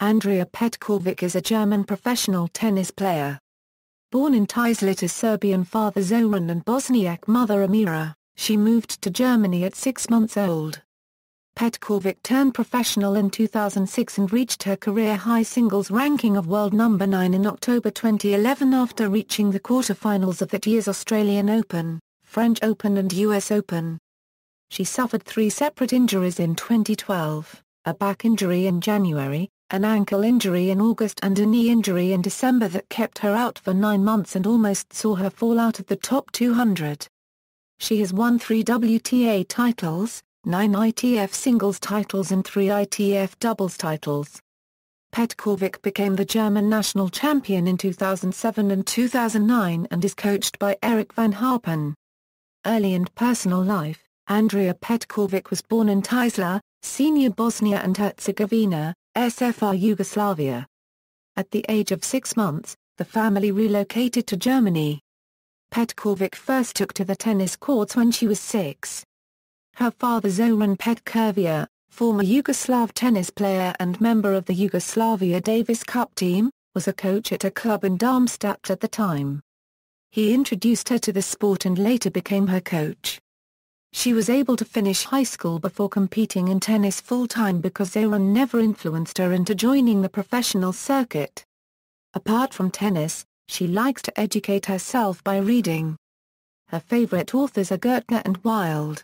Andrea Petkovic is a German professional tennis player. Born in Tuzla to Serbian father Zoran and Bosniak mother Amira, she moved to Germany at 6 months old. Petkovic turned professional in 2006 and reached her career-high singles ranking of world number 9 in October 2011 after reaching the quarterfinals of that year's Australian Open, French Open and US Open. She suffered 3 separate injuries in 2012, a back injury in January, an ankle injury in August and a knee injury in December that kept her out for 9 months and almost saw her fall out of the top 200. She has won 3 WTA titles, 9 ITF singles titles and 3 ITF doubles titles. Petkovic became the German national champion in 2007 and 2009 and is coached by Eric van Harpen. Early and personal life: Andrea Petkovic was born in Tuzla, Senior Bosnia and Herzegovina, SFR Yugoslavia. At the age of 6 months, the family relocated to Germany. Petkovic first took to the tennis courts when she was 6. Her father Zoran Petković, former Yugoslav tennis player and member of the Yugoslavia Davis Cup team, was a coach at a club in Darmstadt at the time. He introduced her to the sport and later became her coach. She was able to finish high school before competing in tennis full-time because Zoran never influenced her into joining the professional circuit. Apart from tennis, she likes to educate herself by reading. Her favorite authors are Goethe and Wilde.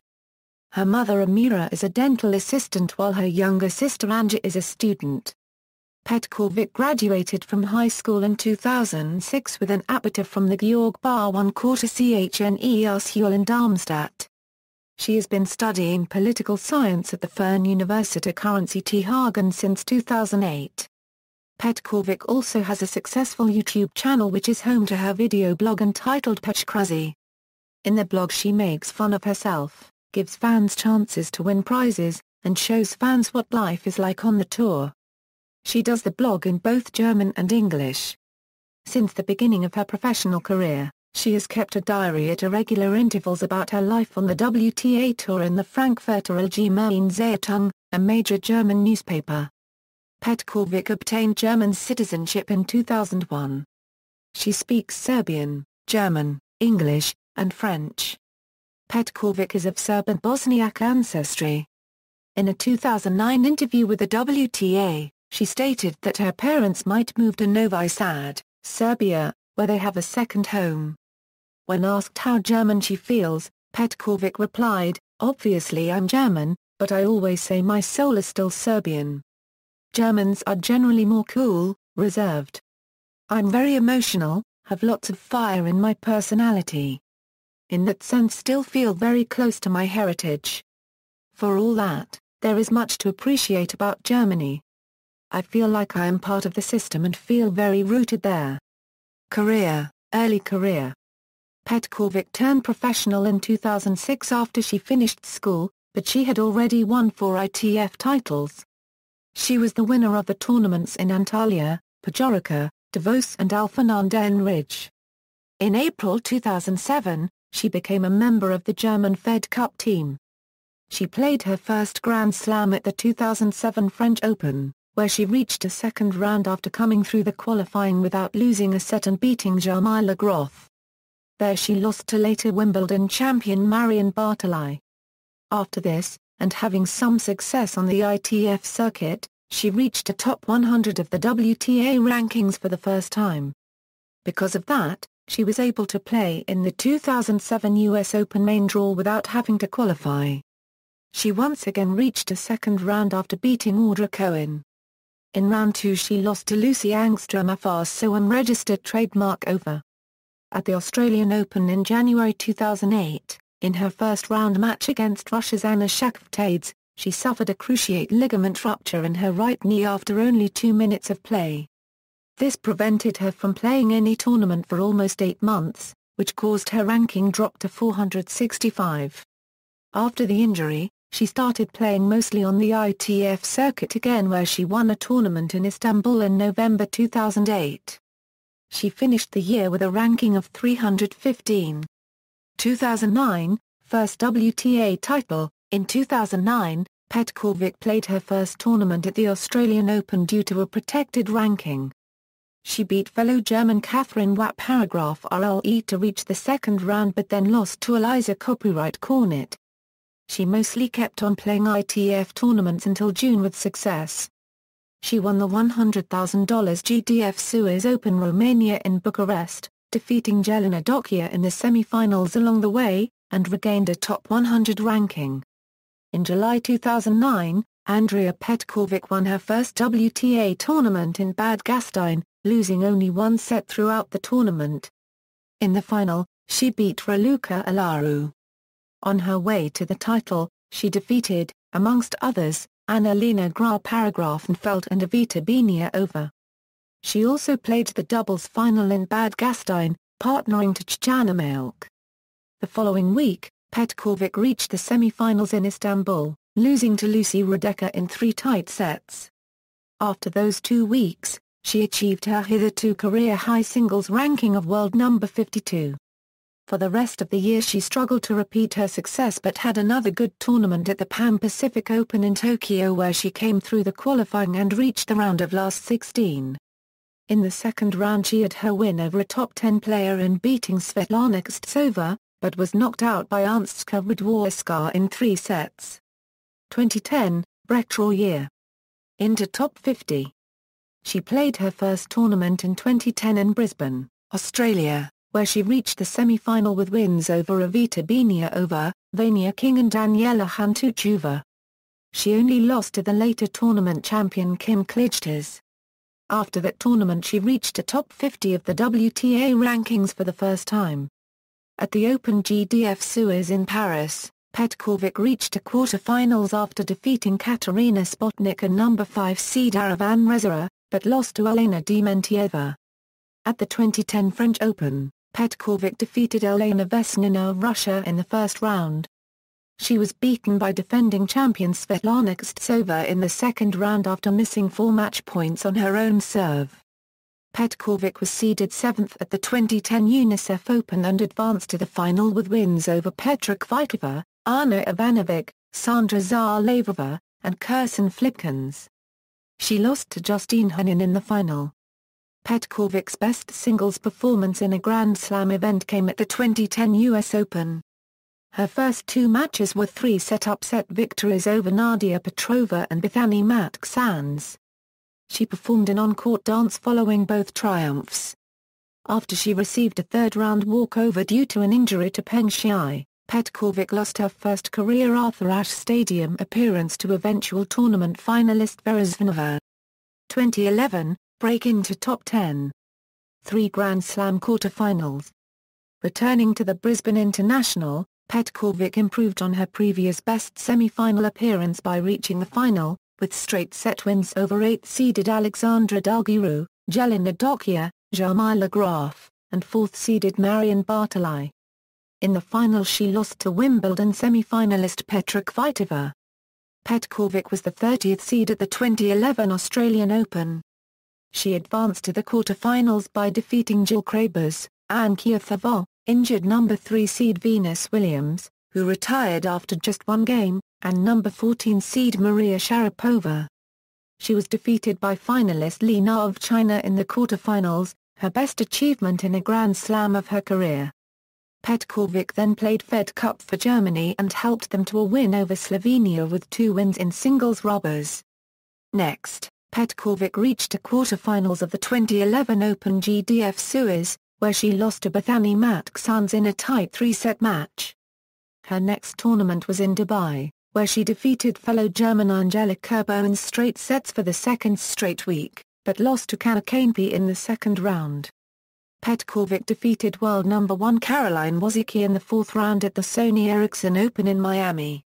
Her mother Amira is a dental assistant while her younger sister Andrea is a student. Petkovic graduated from high school in 2006 with an Abitur from the Georg Bar 1 Quarter CHNE Schule in Darmstadt. She has been studying political science at the Fernuniversität Hagen since 2008. Petkovic also has a successful YouTube channel which is home to her video blog entitled Petković. In the blog she makes fun of herself, gives fans chances to win prizes, and shows fans what life is like on the tour. She does the blog in both German and English. Since the beginning of her professional career, she has kept a diary at irregular intervals about her life on the WTA Tour in the Frankfurter Allgemeine Zeitung, a major German newspaper. Petkovic obtained German citizenship in 2001. She speaks Serbian, German, English, and French. Petkovic is of Serb and Bosniak ancestry. In a 2009 interview with the WTA, she stated that her parents might move to Novi Sad, Serbia, where they have a second home. When asked how German she feels, Petkovic replied, "Obviously I'm German, but I always say my soul is still Serbian. Germans are generally more cool, reserved. I'm very emotional, have lots of fire in my personality. In that sense still feel very close to my heritage. For all that, there is much to appreciate about Germany. I feel like I am part of the system and feel very rooted there." Early career. Petkovic turned professional in 2006 after she finished school, but she had already won 4 ITF titles. She was the winner of the tournaments in Antalya, Podgorica, Davos and Alphen aan den Rijn. In April 2007, she became a member of the German Fed Cup team. She played her first Grand Slam at the 2007 French Open, where she reached a second round after coming through the qualifying without losing a set and beating Jarmila Groth. There she lost to later Wimbledon champion Marion Bartoli. After this, and having some success on the ITF circuit, she reached a top 100 of the WTA rankings for the first time. Because of that, she was able to play in the 2007 US Open main draw without having to qualify. She once again reached a second round after beating Audra Cohen. In round 2 she lost to Lucy Angstrom of so unregistered trademark over. At the Australian Open in January 2008, in her first round match against Russia's Anna Shakhvtadze, she suffered a cruciate ligament rupture in her right knee after only 2 minutes of play. This prevented her from playing any tournament for almost 8 months, which caused her ranking drop to 465. After the injury, she started playing mostly on the ITF circuit again where she won a tournament in Istanbul in November 2008. She finished the year with a ranking of 315. 2009, first WTA title. In 2009, Petkovic played her first tournament at the Australian Open due to a protected ranking. She beat fellow German Catherine Watt-RLE to reach the second round but then lost to Eliza Copyright-Cornet. She mostly kept on playing ITF tournaments until June with success. She won the $100,000 GDF Suez Open Romania in Bucharest, defeating Jelena Dokia in the semi-finals along the way, and regained a top 100 ranking. In July 2009, Andrea Petkovic won her first WTA tournament in Bad Gastein, losing only one set throughout the tournament. In the final, she beat Raluca Alaru. On her way to the title, she defeated, amongst others, Annalena Graf-Paragrafenfeld and Evita Beniova. She also played the doubles final in Bad Gastein, partnering Tatjana Malk. The following week, Petkovic reached the semi-finals in Istanbul, losing to Lucy Radecka in 3 tight sets. After those 2 weeks, she achieved her hitherto career-high singles ranking of world number 52. For the rest of the year she struggled to repeat her success but had another good tournament at the Pan Pacific Open in Tokyo where she came through the qualifying and reached the round of last 16. In the second round she had her win over a top 10 player in beating Svetlana Kostsova, but was knocked out by Anstka Radworska in 3 sets. 2010, Breakthrough year. Into top 50. She played her first tournament in 2010 in Brisbane, Australia, where she reached the semi-final with wins over Evita Beniova, Vania King and Daniela Hantuchova. She only lost to the later tournament champion Kim Clijsters. After that tournament she reached a top 50 of the WTA rankings for the first time. At the Open GDF Suez in Paris, Petkovic reached the quarterfinals after defeating Katerina Spotnik and number 5 seed Aravan Rezara, but lost to Elena Dementieva. At the 2010 French Open, Petkovic defeated Elena Vesnina of Russia in the first round. She was beaten by defending champion Svetlana Kostsova in the second round after missing 4 match points on her own serve. Petkovic was seeded 7th at the 2010 UNICEF Open and advanced to the final with wins over Petra Kvitova, Ana Ivanovic, Sandra Zalevova, and Kirsten Flipkens. She lost to Justine Henin in the final. Petkovic's best singles performance in a Grand Slam event came at the 2010 US Open. Her first 2 matches were 3-set upset victories over Nadia Petrova and Bethany Matk-Sands. She performed an on-court dance following both triumphs. After she received a third-round walkover due to an injury to Peng Shuai, Petkovic lost her first career Arthur Ashe Stadium appearance to eventual tournament finalist Vera Zvonova. 2011, break into top 10. 3 Grand Slam quarterfinals. Returning to the Brisbane International, Petkovic improved on her previous best semi-final appearance by reaching the final, with straight-set wins over 8th-seeded Alexandra Dalgiru, Jelena Dokia, Jarmila Graf, and 4th-seeded Marion Bartoli. In the final she lost to Wimbledon semi-finalist Petra Kvitova. Petkovic was the 30th seed at the 2011 Australian Open. She advanced to the quarter-finals by defeating Jill Krabers, Anne Kiev, injured number 3 seed Venus Williams, who retired after just 1 game, and number 14 seed Maria Sharapova. She was defeated by finalist Li Na of China in the quarter-finals, her best achievement in a Grand Slam of her career. Petkovic then played Fed Cup for Germany and helped them to a win over Slovenia with 2 wins in singles rubbers. Next, Petkovic reached the quarterfinals of the 2011 Open GDF Suez, where she lost to Bethany Matk-Sands in a tight 3-set match. Her next tournament was in Dubai, where she defeated fellow German Angelique Kerber in straight sets for the second straight week, but lost to Kanepi in the second round. Petkovic defeated world number 1 Caroline Wozniacki in the 4th round at the Sony Ericsson Open in Miami.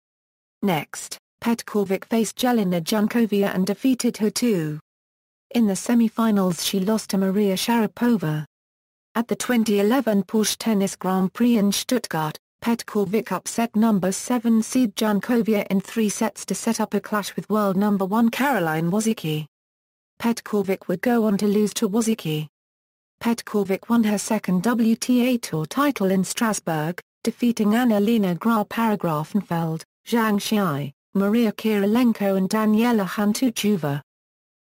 Next, Petkovic faced Jelena Jankovic and defeated her too. In the semi-finals she lost to Maria Sharapova. At the 2011 Porsche Tennis Grand Prix in Stuttgart, Petkovic upset number 7 seed Jankovic in 3 sets to set up a clash with world number 1 Caroline Wozniacki. Petkovic would go on to lose to Wozniacki. Petkovic won her second WTA Tour title in Strasbourg, defeating Annalena Graf-Paragrafenfeld, Zhang Xiai, Maria Kirilenko and Daniela Hantuchova.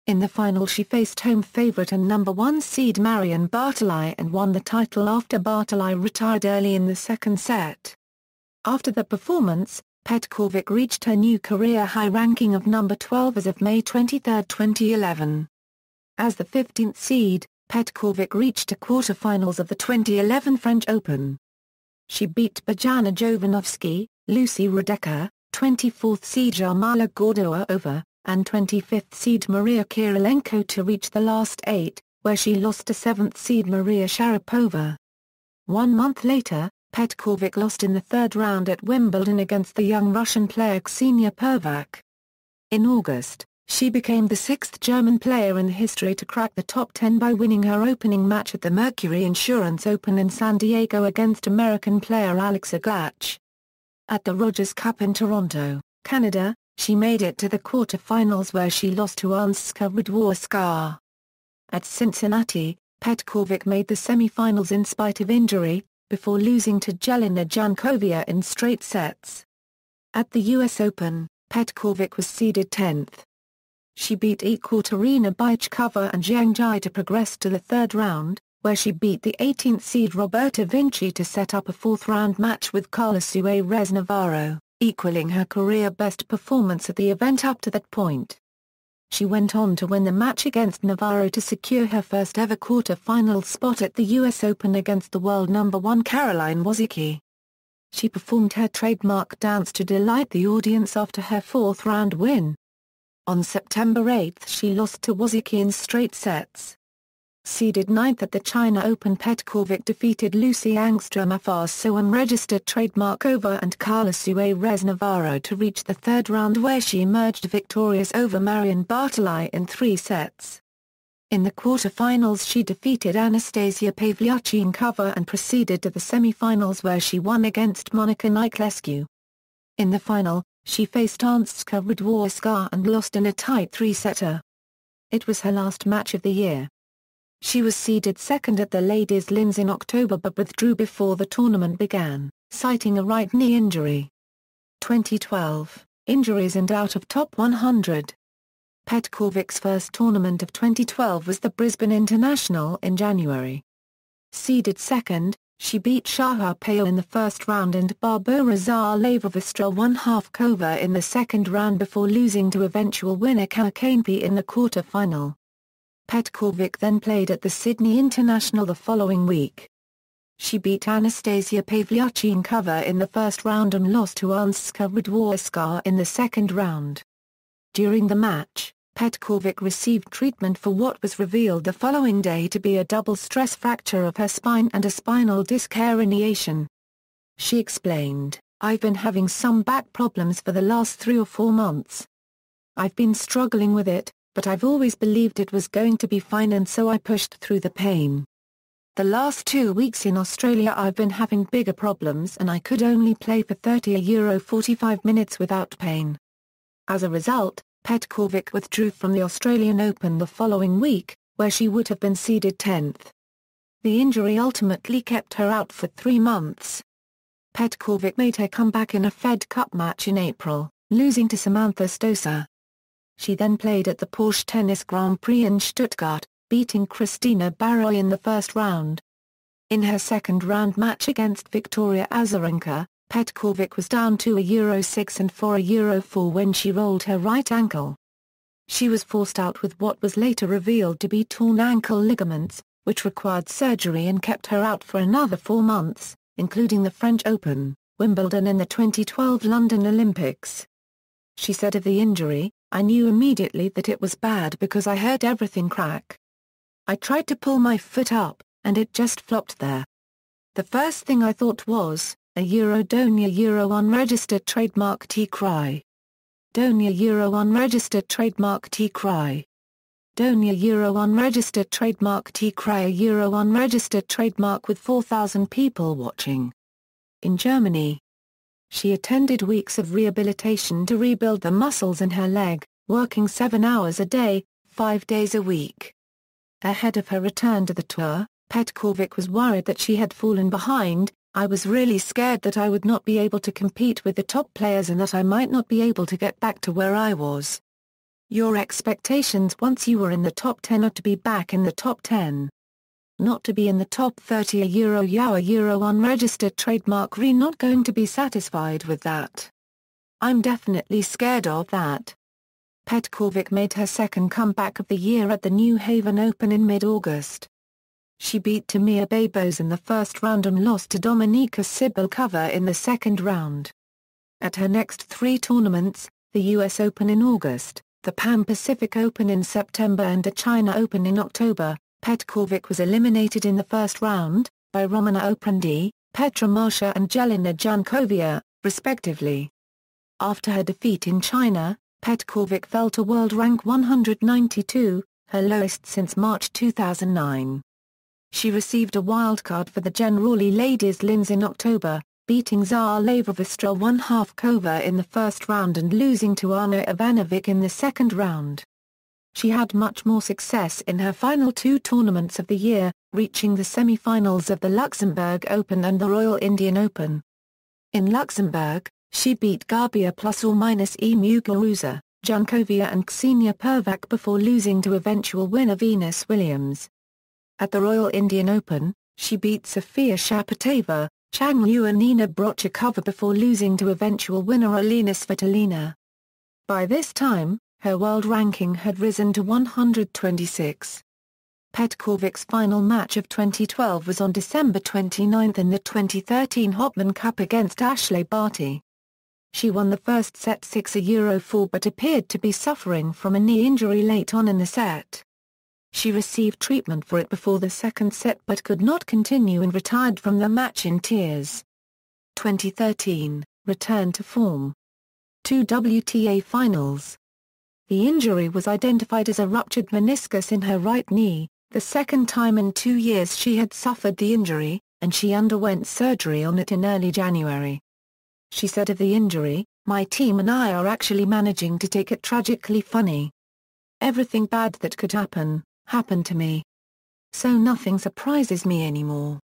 In the final she faced home favorite and number 1 seed Marion Bartoli and won the title after Bartoli retired early in the second set. After the performance, Petkovic reached her new career high ranking of number 12 as of May 23, 2011. As the 15th seed, Petkovic reached the quarterfinals of the 2011 French Open. She beat Bojana Jovanovski, Lucy Radecka, 24th seed Jarmila Gordoova, and 25th seed Maria Kirilenko to reach the last 8, where she lost to 7th seed Maria Sharapova. 1 month later, Petkovic lost in the third round at Wimbledon against the young Russian player Ksenia Pervak. In August, she became the 6th German player in history to crack the top 10 by winning her opening match at the Mercury Insurance Open in San Diego against American player Alexa Glach. At the Rogers Cup in Toronto, Canada, she made it to the quarterfinals where she lost to Andrea Petković. At Cincinnati, Petkovic made the semi-finals in spite of injury, before losing to Jelena Jankovic in straight sets. At the US Open, Petkovic was seeded 10th. She beat Ekaterina Bychkova and Zhang Jia to progress to the third round, where she beat the 18th seed Roberta Vinci to set up a fourth-round match with Carla Suarez Navarro, equaling her career-best performance at the event up to that point. She went on to win the match against Navarro to secure her first-ever quarter-final spot at the US Open against the world number 1 Caroline Wozniacki. She performed her trademark dance to delight the audience after her fourth-round win. On September 8 she lost to Wozniacki in straight sets. Seeded 9th at the China Open, Petkovic defeated Lucy Angstrom Afaso unregistered trademark over and Carla Suarez Navarro to reach the third round where she emerged victorious over Marion Bartoli in 3 sets. In the quarterfinals she defeated Anastasia Pavlyuchenkova and proceeded to the semifinals where she won against Monica Niculescu. In the final, she faced Andrea Petković and lost in a tight 3-setter. It was her last match of the year. She was seeded second at the Ladies' Linz in October but withdrew before the tournament began, citing a right knee injury. 2012, injuries and out of top 100. Petkovic's first tournament of 2012 was the Brisbane International in January. Seeded second, she beat Sharapova in the first round and Barbora Zaleva-Vostrel-1/2 in the second round before losing to eventual winner Kakanpi in the quarter-final. Petkovic then played at the Sydney International the following week. She beat Anastasia Pavlyuchenkova in the first round and lost to Andrea Petković in the second round. During the match, Petkovic received treatment for what was revealed the following day to be a double stress fracture of her spine and a spinal disc herniation. She explained, "I've been having some back problems for the last 3 or 4 months. I've been struggling with it, but I've always believed it was going to be fine and so I pushed through the pain. The last 2 weeks in Australia I've been having bigger problems and I could only play for 45 minutes without pain." As a result, Petkovic withdrew from the Australian Open the following week, where she would have been seeded 10th. The injury ultimately kept her out for 3 months. Petkovic made her comeback in a Fed Cup match in April, losing to Samantha Stosur. She then played at the Porsche Tennis Grand Prix in Stuttgart, beating Christina Baroi in the first round. In her second-round match against Victoria Azarenka, Petkovic was down to €6 and €4 when she rolled her right ankle. She was forced out with what was later revealed to be torn ankle ligaments, which required surgery and kept her out for another 4 months, including the French Open, Wimbledon and the 2012 London Olympics. She said of the injury, "I knew immediately that it was bad because I heard everything crack. I tried to pull my foot up, and it just flopped there. The first thing I thought was, Donia unregistered trademark T cry. Donia unregistered trademark T cry. Donia unregistered trademark T cry. A unregistered trademark with 4,000 people watching." In Germany, she attended weeks of rehabilitation to rebuild the muscles in her leg, working 7 hours a day, 5 days a week. Ahead of her return to the tour, Petkovic was worried that she had fallen behind, I was really scared that I would not be able to compete with the top players and that I might not be able to get back to where I was. Your expectations once you were in the top 10 are to be back in the top 10. Not to be in the top 30 a unregistered trademark not going to be satisfied with that. I'm definitely scared of that. Petkovic made her second comeback of the year at the New Haven Open in mid-August. She beat Tamir Babos in the first round and lost to Dominika Sibylkova in the second round. At her next three tournaments, the US Open in August, the Pan Pacific Open in September and the China Open in October, Petkovic was eliminated in the first round, by Romana Oprandi, Petra Marcia and Jelena Jankovic, respectively. After her defeat in China, Petkovic fell to world rank 192, her lowest since March 2009. She received a wildcard for the Generali Ladies Linz in October, beating Zharleva Strelkova in the first round and losing to Ana Ivanovic in the second round. She had much more success in her final two tournaments of the year, reaching the semi-finals of the Luxembourg Open and the Royal Indian Open. In Luxembourg, she beat Garbia ±E Muguruza, Jankovic and Ksenia Pervac before losing to eventual winner Venus Williams. At the Royal Indian Open, she beat Sofia Shapateva, Chang Yu and Nina Brochikova before losing to eventual winner Alina Svitolina. By this time, her world ranking had risen to 126. Petkovic's final match of 2012 was on December 29 in the 2013 Hopman Cup against Ashley Barty. She won the first set 6-4 but appeared to be suffering from a knee injury late on in the set. She received treatment for it before the second set but could not continue and retired from the match in tears. 2013, return to form. 2 WTA Finals. The injury was identified as a ruptured meniscus in her right knee, the second time in 2 years she had suffered the injury, and she underwent surgery on it in early January. She said of the injury, "My team and I are actually managing to take it tragically funny. Everything bad that could happen, happened to me. So nothing surprises me anymore.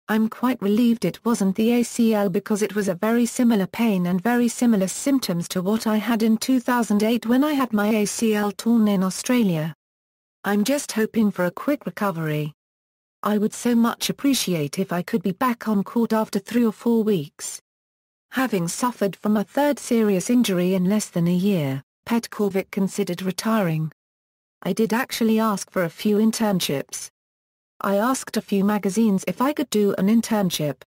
I'm quite relieved it wasn't the ACL because it was a very similar pain and very similar symptoms to what I had in 2008 when I had my ACL torn in Australia. I'm just hoping for a quick recovery. I would so much appreciate if I could be back on court after 3 or 4 weeks." Having suffered from a third serious injury in less than a year, Petkovic considered retiring. "I did actually ask for a few internships. I asked a few magazines if I could do an internship.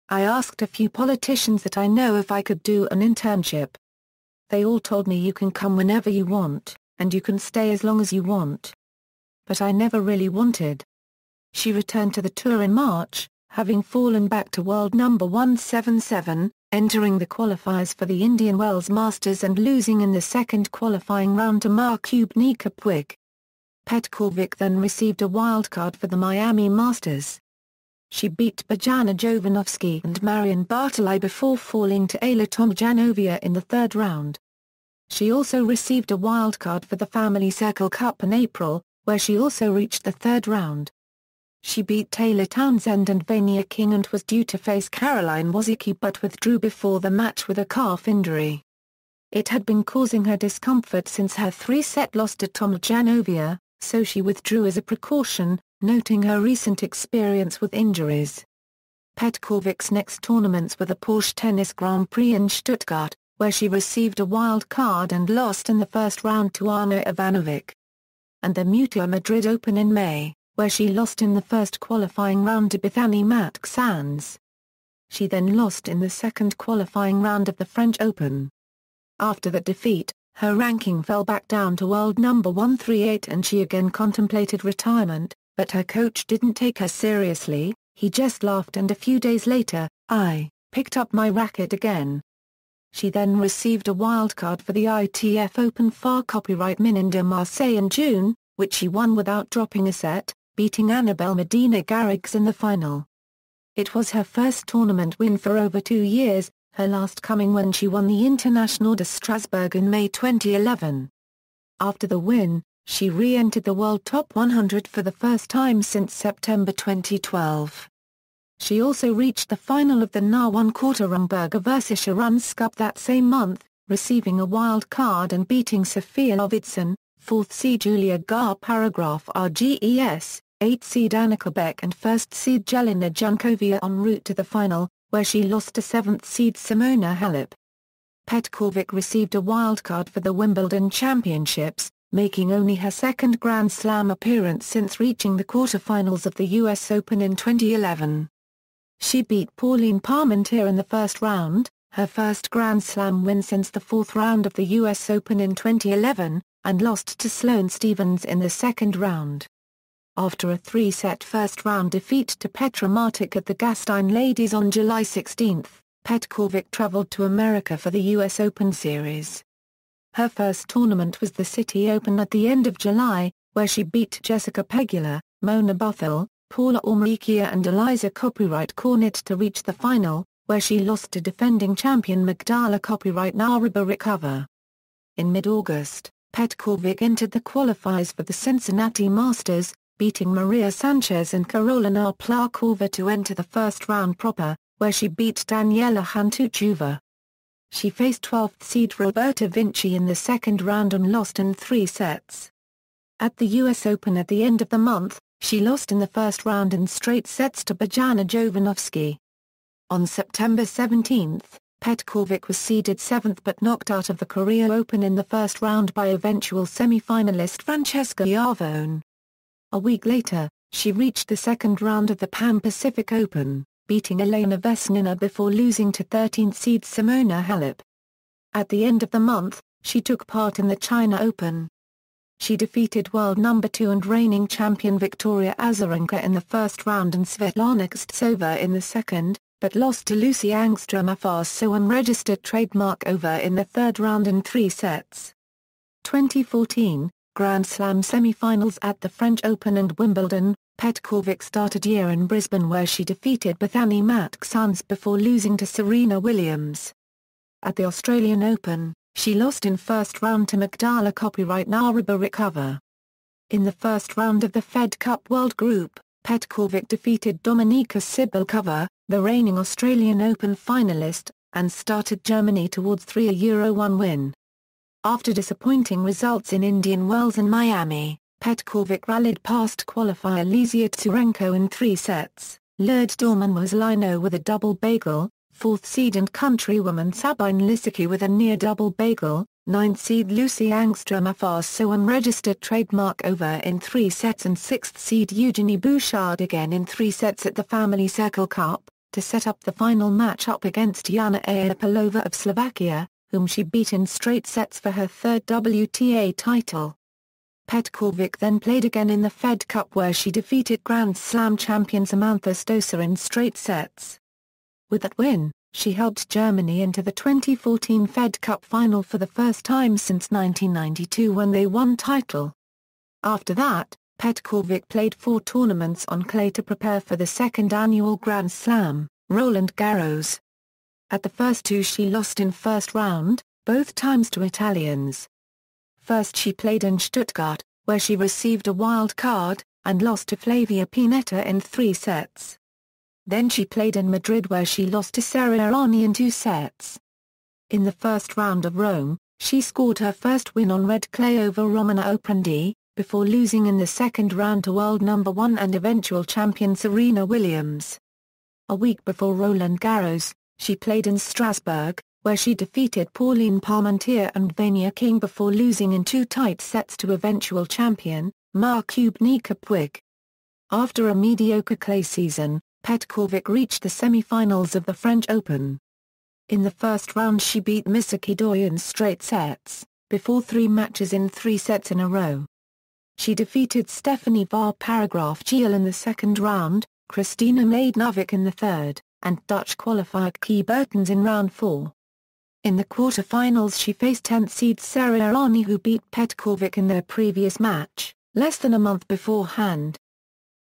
I asked a few politicians that I know if I could do an internship. They all told me you can come whenever you want, and you can stay as long as you want. But I never really wanted." She returned to the tour in March, having fallen back to world number 177, entering the qualifiers for the Indian Wells Masters and losing in the second qualifying round to Markubnika Puig. Petkovic then received a wildcard for the Miami Masters. She beat Bojana Jovanovski and Marion Bartoli before falling to Ayla Tomljanovic in the third round. She also received a wildcard for the Family Circle Cup in April, where she also reached the third round. She beat Taylor Townsend and Vania King and was due to face Caroline Wozniacki but withdrew before the match with a calf injury. It had been causing her discomfort since her 3-set loss to Tomljanovic, so she withdrew as a precaution, noting her recent experience with injuries. Petkovic's next tournaments were the Porsche Tennis Grand Prix in Stuttgart, where she received a wild card and lost in the first round to Ana Ivanovic. And the Mutua Madrid Open in May, where she lost in the first qualifying round to Bethany Matk-Sands. She then lost in the second qualifying round of the French Open. After that defeat, her ranking fell back down to world number 138 and she again contemplated retirement, but her coach didn't take her seriously. He just laughed and a few days later, I picked up my racket again. She then received a wildcard for the ITF Open Far Copyright Minin de Marseille in June, which she won without dropping a set, beating Annabelle Medina Garrigues in the final. It was her first tournament win for over 2 years, her last coming when she won the International de Strasbourg in May 2011. After the win, she re-entered the World Top 100 for the first time since September 2012. She also reached the final of the NA1 Quarterfinals vs Sharuns Cup that same month, receiving a wild card and beating Sofia Lovitzson, 4th seed Julia Gar-RGES, 8th seed Annika Beck and 1st seed Jelena Jankovic en route to the final, where she lost to 7th seed Simona Halep. Petkovic received a wildcard for the Wimbledon Championships, making only her second Grand Slam appearance since reaching the quarterfinals of the US Open in 2011. She beat Pauline Parmentier in the first round, her first Grand Slam win since the fourth round of the US Open in 2011, and lost to Sloane Stephens in the second round. After a three-set first-round defeat to Petra Martic at the Gastein Ladies on July 16, Petkovic traveled to America for the US Open Series. Her first tournament was the City Open at the end of July, where she beat Jessica Pegula, Mona Bothell, Paula Aumerikia and Eliza Copyright-Cornet to reach the final, where she lost to defending champion Magdala Copyright-Naribarikova. In mid-August, Petkovic entered the qualifiers for the Cincinnati Masters, beating Maria Sanchez and Karolina Pliskova to enter the first round proper, where she beat Daniela Hantuchova. She faced 12th seed Roberta Vinci in the second round and lost in 3 sets. At the US Open at the end of the month, she lost in the first round in straight sets to Bojana Jovanovski. On September 17, Petkovic was seeded 7th but knocked out of the Korea Open in the first round by eventual semi-finalist Francesca Iavone. A week later, she reached the second round of the Pan Pacific Open, beating Elena Vesnina before losing to 13th seed Simona Halep. At the end of the month, she took part in the China Open. She defeated world number 2 and reigning champion Victoria Azarenka in the first round and Svetlana Kostsova in the second, but lost to Lucy Angstrom Afars so unregistered trademark over in the third round in 3 sets. 2014, Grand Slam semi-finals at the French Open and Wimbledon. Petkovic started year in Brisbane where she defeated Bethany Matk-Sands before losing to Serena Williams. At the Australian Open, she lost in first round to Magdala Copyright-Naribarikova. In the first round of the Fed Cup World Group, Petkovic defeated Dominika Sibylkova, the reigning Australian Open finalist, and started Germany towards a Euro-1 win. After disappointing results in Indian Wells and Miami, Petkovic rallied past qualifier Lizia Tsurenko in 3 sets, lured Dorman Waslino with a double bagel, 4th seed and countrywoman Sabine Lisicki with a near double bagel, 9th seed Lucy Angstrom Afars so unregistered trademark over in 3 sets and 6th seed Eugenie Bouchard again in 3 sets at the Family Circle Cup, to set up the final match-up against Jana Apolova of Slovakia, whom she beat in straight sets for her 3rd WTA title. Petkovic then played again in the Fed Cup where she defeated Grand Slam champion Samantha Stosur in straight sets. With that win, she helped Germany into the 2014 Fed Cup final for the first time since 1992 when they won title. After that, Petkovic played 4 tournaments on clay to prepare for the second annual Grand Slam, Roland Garros. At the first 2 she lost in first round, both times to Italians. First she played in Stuttgart, where she received a wild card, and lost to Flavia Pennetta in 3 sets. Then she played in Madrid where she lost to Sara Errani in 2 sets. In the first round of Rome, she scored her first win on red clay over Romana Oprandi, before losing in the second round to world number 1 and eventual champion Serena Williams. A week before Roland Garros, she played in Strasbourg, where she defeated Pauline Parmentier and Vania King before losing in 2 tight sets to eventual champion, Markubnika Puig. After a mediocre clay season, Petkovic reached the semi-finals of the French Open. In the first round she beat Misaki Doi in straight sets, before 3 matches in 3 sets in a row. She defeated Stephanie Var-Paragraph-Giel in the second round, Christina Mladenovic in the third, and Dutch qualifier Key Bertens in round 4. In the quarter-finals she faced 10th seed Sara Errani who beat Petkovic in their previous match, less than a month beforehand.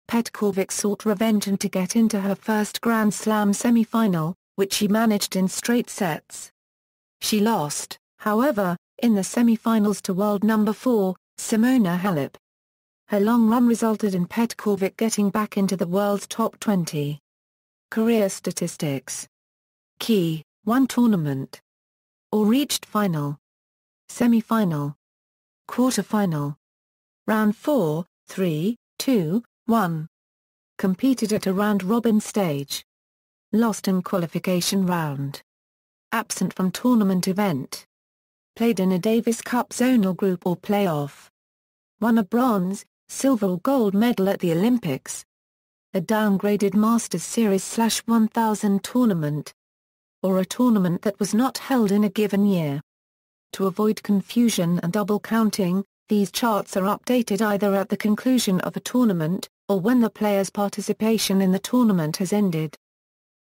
Petkovic sought revenge and to get into her first Grand Slam semi-final, which she managed in straight sets. She lost, however, in the semi-finals to world number 4, Simona Halep. Her long run resulted in Petkovic getting back into the world's top 20. Career statistics. Key: 1 tournament. Or reached final. Semi-final. Quarter-final. Round 4, 3, 2, 1. Competed at a round-robin stage. Lost in qualification round. Absent from tournament event. Played in a Davis Cup zonal group or playoff. Won a bronze, silver or gold medal at the Olympics. A downgraded Masters Series/1000 tournament. Or a tournament that was not held in a given year. To avoid confusion and double counting, these charts are updated either at the conclusion of a tournament, or when the player's participation in the tournament has ended.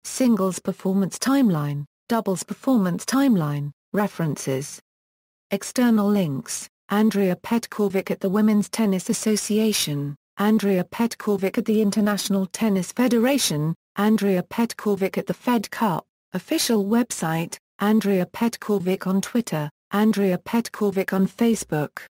Singles performance timeline, doubles performance timeline, references. External links: Andrea Petkovic at the Women's Tennis Association, Andrea Petkovic at the International Tennis Federation, Andrea Petkovic at the Fed Cup, official website, Andrea Petkovic on Twitter, Andrea Petkovic on Facebook.